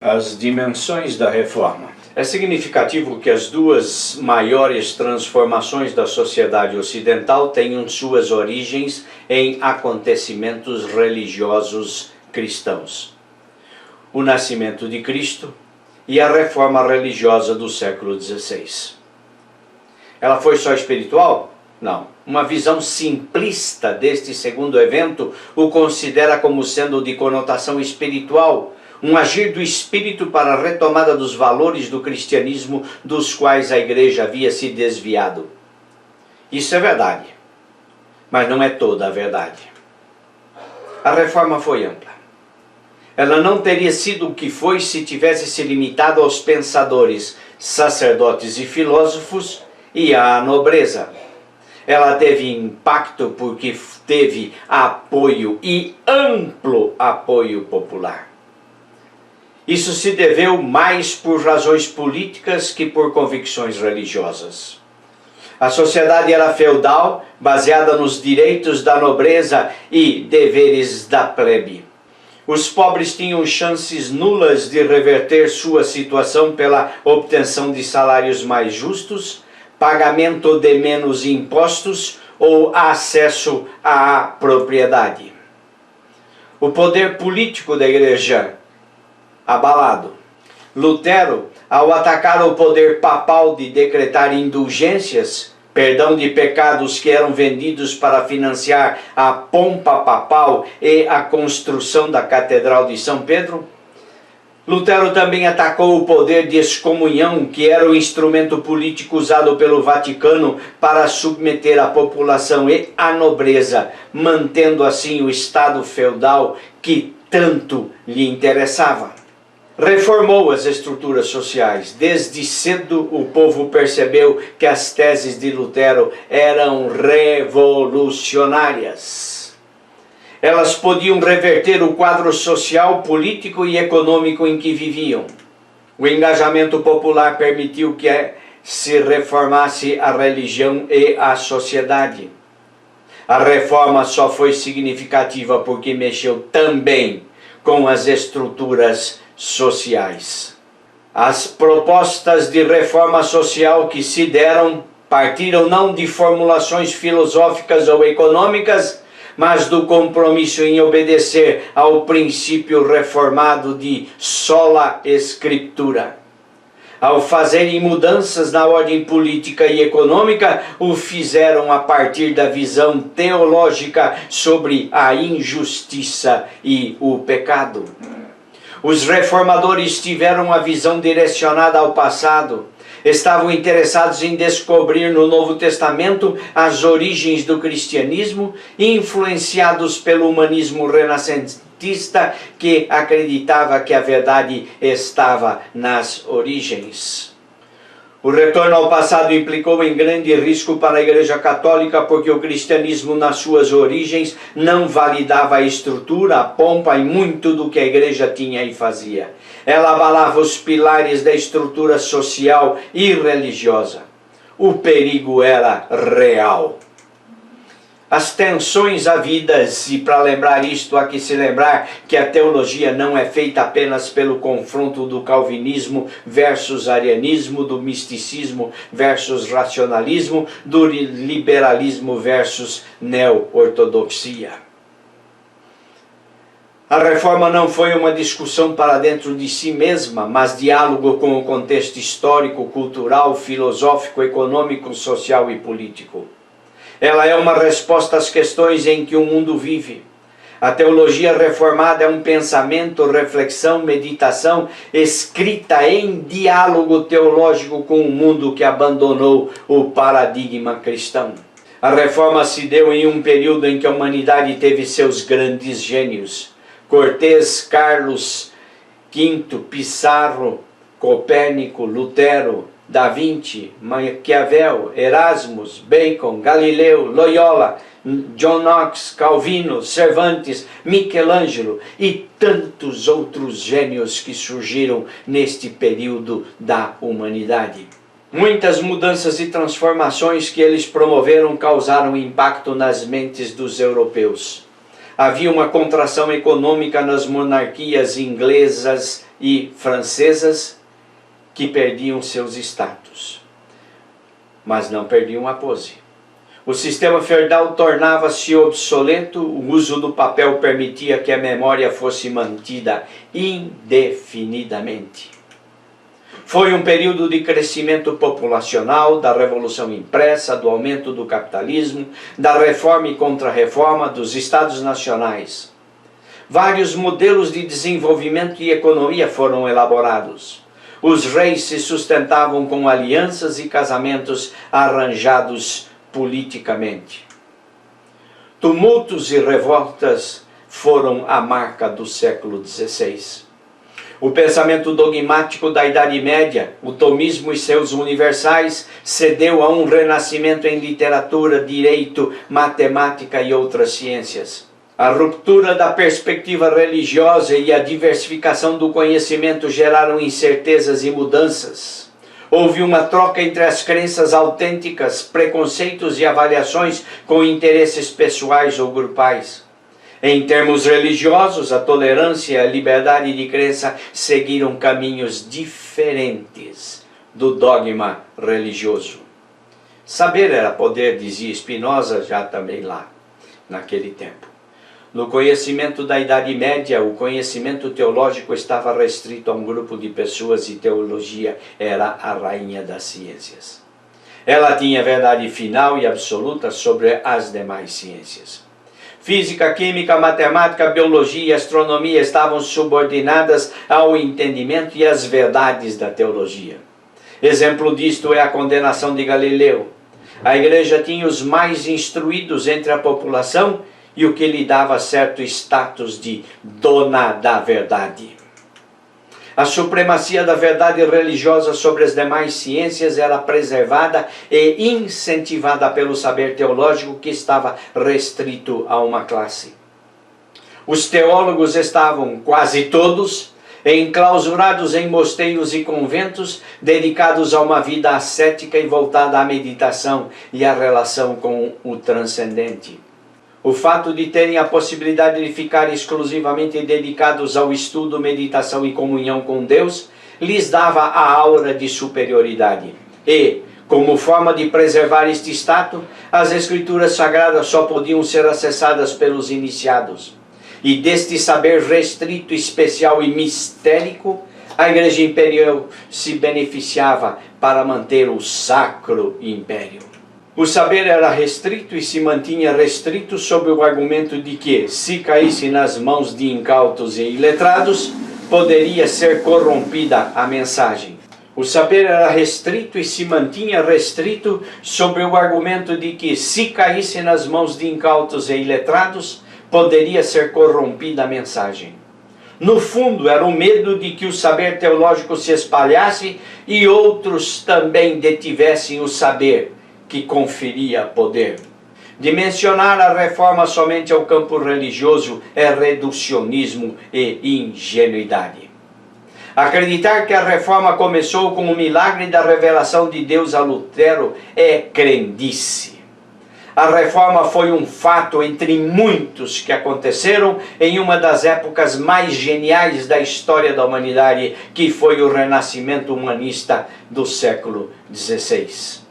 As dimensões da reforma. É significativo que as duas maiores transformações da sociedade ocidental tenham suas origens em acontecimentos religiosos cristãos: o nascimento de Cristo e a reforma religiosa do século XVI. Ela foi só espiritual? Não. Uma visão simplista deste segundo evento o considera como sendo de conotação espiritual, um agir do Espírito para a retomada dos valores do cristianismo dos quais a Igreja havia se desviado. Isso é verdade, mas não é toda a verdade. A reforma foi ampla. Ela não teria sido o que foi se tivesse se limitado aos pensadores, sacerdotes e filósofos e à nobreza. Ela teve impacto porque teve apoio e amplo apoio popular. Isso se deveu mais por razões políticas que por convicções religiosas. A sociedade era feudal, baseada nos direitos da nobreza e deveres da plebe. Os pobres tinham chances nulas de reverter sua situação pela obtenção de salários mais justos, pagamento de menos impostos ou acesso à propriedade. O poder político da Igreja abalado. Lutero, ao atacar o poder papal de decretar indulgências, perdão de pecados que eram vendidos para financiar a pompa papal e a construção da Catedral de São Pedro, Lutero também atacou o poder de excomunhão, que era o instrumento político usado pelo Vaticano para submeter a população e a nobreza, mantendo assim o Estado feudal que tanto lhe interessava. Reformou as estruturas sociais. Desde cedo o povo percebeu que as teses de Lutero eram revolucionárias. Elas podiam reverter o quadro social, político e econômico em que viviam. O engajamento popular permitiu que se reformasse a religião e a sociedade. A reforma só foi significativa porque mexeu também com as estruturas sociais. As propostas de reforma social que se deram partiram não de formulações filosóficas ou econômicas, mas do compromisso em obedecer ao princípio reformado de sola escritura. Ao fazerem mudanças na ordem política e econômica, o fizeram a partir da visão teológica sobre a injustiça e o pecado. Os reformadores tiveram a visão direcionada ao passado. Estavam interessados em descobrir no Novo Testamento as origens do cristianismo, influenciados pelo humanismo renascentista que acreditava que a verdade estava nas origens. O retorno ao passado implicou em grande risco para a Igreja Católica, porque o cristianismo nas suas origens não validava a estrutura, a pompa e muito do que a Igreja tinha e fazia. Ela abalava os pilares da estrutura social e religiosa. O perigo era real. As tensões havidas, e para lembrar isto há que se lembrar que a teologia não é feita apenas pelo confronto do calvinismo versus arianismo, do misticismo versus racionalismo, do liberalismo versus neo-ortodoxia. A reforma não foi uma discussão para dentro de si mesma, mas diálogo com o contexto histórico, cultural, filosófico, econômico, social e político. Ela é uma resposta às questões em que o mundo vive. A teologia reformada é um pensamento, reflexão, meditação, escrita em diálogo teológico com o mundo que abandonou o paradigma cristão. A reforma se deu em um período em que a humanidade teve seus grandes gênios: Cortés, Carlos V, Pissarro, Copérnico, Lutero, Da Vinci, Maquiavel, Erasmus, Bacon, Galileu, Loyola, John Knox, Calvino, Cervantes, Michelangelo e tantos outros gênios que surgiram neste período da humanidade. Muitas mudanças e transformações que eles promoveram causaram impacto nas mentes dos europeus. Havia uma contração econômica nas monarquias inglesas e francesas que perdiam seus status, mas não perdiam a pose. O sistema feudal tornava-se obsoleto, o uso do papel permitia que a memória fosse mantida indefinidamente. Foi um período de crescimento populacional, da revolução impressa, do aumento do capitalismo, da reforma e contra-reforma dos estados nacionais. Vários modelos de desenvolvimento e economia foram elaborados. Os reis se sustentavam com alianças e casamentos arranjados politicamente. Tumultos e revoltas foram a marca do século XVI. O pensamento dogmático da Idade Média, o tomismo e seus universais, cedeu a um renascimento em literatura, direito, matemática e outras ciências. A ruptura da perspectiva religiosa e a diversificação do conhecimento geraram incertezas e mudanças. Houve uma troca entre as crenças autênticas, preconceitos e avaliações com interesses pessoais ou grupais. Em termos religiosos, a tolerância e a liberdade de crença seguiram caminhos diferentes do dogma religioso. Saber era poder, dizia Spinoza já também lá, naquele tempo. No conhecimento da Idade Média, o conhecimento teológico estava restrito a um grupo de pessoas e teologia era a rainha das ciências. Ela tinha verdade final e absoluta sobre as demais ciências. Física, química, matemática, biologia e astronomia estavam subordinadas ao entendimento e às verdades da teologia. Exemplo disto é a condenação de Galileu. A igreja tinha os mais instruídos entre a população e o que lhe dava certo status de dona da verdade. A supremacia da verdade religiosa sobre as demais ciências era preservada e incentivada pelo saber teológico que estava restrito a uma classe. Os teólogos estavam, quase todos, enclausurados em mosteiros e conventos, dedicados a uma vida ascética e voltada à meditação e à relação com o transcendente. O fato de terem a possibilidade de ficar exclusivamente dedicados ao estudo, meditação e comunhão com Deus, lhes dava a aura de superioridade. E, como forma de preservar este status, as escrituras sagradas só podiam ser acessadas pelos iniciados. E deste saber restrito, especial e mistérico, a Igreja Imperial se beneficiava para manter o Sacro Império. O saber era restrito e se mantinha restrito sob o argumento de que, se caísse nas mãos de incautos e iletrados, poderia ser corrompida a mensagem. O saber era restrito e se mantinha restrito sob o argumento de que, se caísse nas mãos de incautos e iletrados, poderia ser corrompida a mensagem. No fundo, era o medo de que o saber teológico se espalhasse e outros também detivessem o saber que conferia poder. Dimensionar a reforma somente ao campo religioso é reducionismo e ingenuidade. Acreditar que a reforma começou com o milagre da revelação de Deus a Lutero é crendice. A reforma foi um fato entre muitos que aconteceram em uma das épocas mais geniais da história da humanidade, que foi o renascimento humanista do século XVI.